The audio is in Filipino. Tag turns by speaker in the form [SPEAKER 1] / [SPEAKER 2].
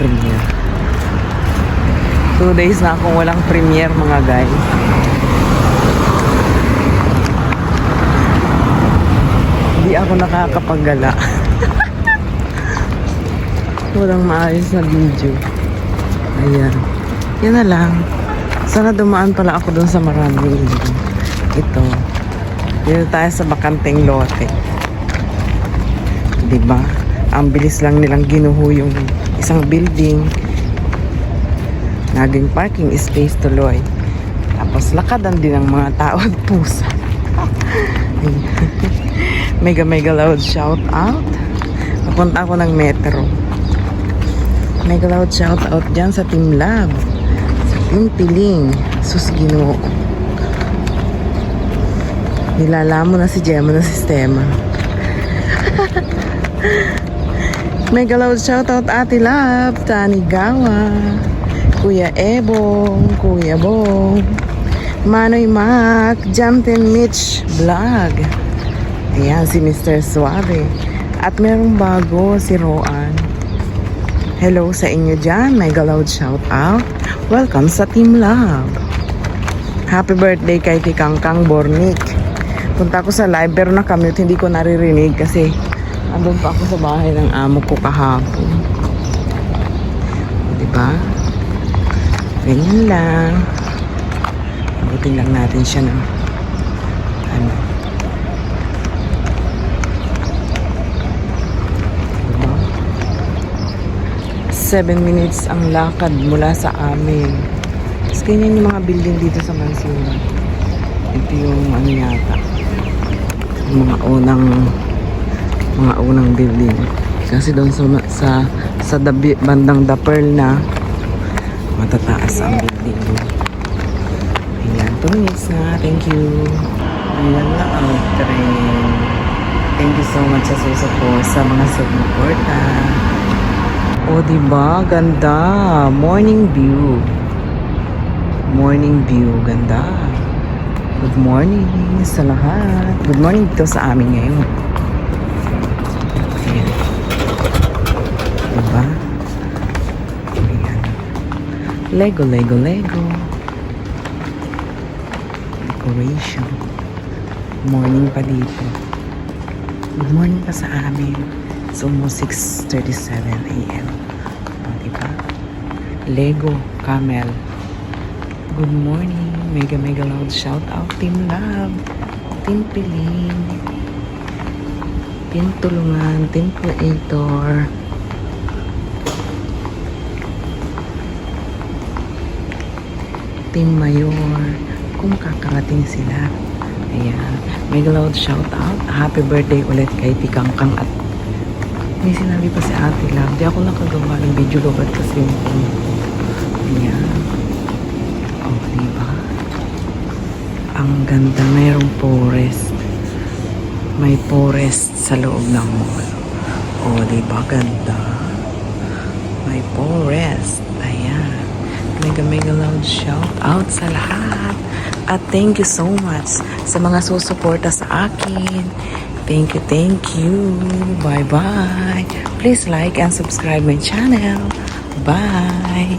[SPEAKER 1] premiere. 2 days na akong walang premiere mga guys. Hindi ako nakakapaggala. Walang maayos na video. Ayan. Yan na lang. Sana dumaan pala ako dun sa maraming ito. Dito tayo sa bakanteng lote. Diba? Ang bilis lang nilang ginuho yung isang building. Naging parking space tuloy. Tapos lakadan din ang mga tao at pusa. Mega loud shout out. Papunta ako ng metro. Mega loud shout out dyan sa Team Lab. Sa Team Piling. Sus Ginoo. Nilala mo na si Gemma ng sistema. Mega loud shout out Ate Lab, Tanigawa, Kuya Ebong, Kuya Bong, Manoy Mac, Jamten Mitch Vlog. Ayan si Mr. Suave. At merong bago si Roan. Hello sa inyo dyan. Mega loud shout out. Welcome sa Team Love. Happy birthday kay Tikangkang Bornik. Punta ko sa live pero nakamute, hindi ko naririnig kasi andun pa ako sa bahay ng amo ko kahapon. Diba? Ganyan lang. Abutin lang natin siya ng ano. 7 minutes ang lakad mula sa amin. Tapos ganyan yung mga building dito sa Mansura. Ito yung ano yata. Mga unang building. Kasi doon sa bandang The Pearl na matataas ang building doon. Ayan, 2 minutes na. Thank you. Ayan na ang train. Thank you so much sa susupport sa mga sumuporta. O diba? Ganda. Morning view. Morning view. Ganda. Good morning sa lahat. Good morning dito sa amin ngayon. Ayan. Diba? Ayan. Lego. Decoration. Morning pa dito. Good morning pa sa amin. It's almost 6:37 a.m. O, diba? Lego, Camel. Good morning. Mega loud shout out Team Love, Team Piling, Team Tulungan, Team Creator. Team Mayor. Kung kakarating sila. Ayan. Mega loud shout out. Happy birthday ulit kay Tikangkang at may sinabi pa si Ate Love. Di ako nakagawa ng video lobat kasi yung ayan. Oh, diba? Ang ganda. Mayroong forest. May forest sa loob ng mall. Oh, diba? Ganda. May forest. Ayan. Mega loud shout out sa lahat. At thank you so much sa mga susuporta sa akin. Thank you. Bye. Please like and subscribe my channel. Bye.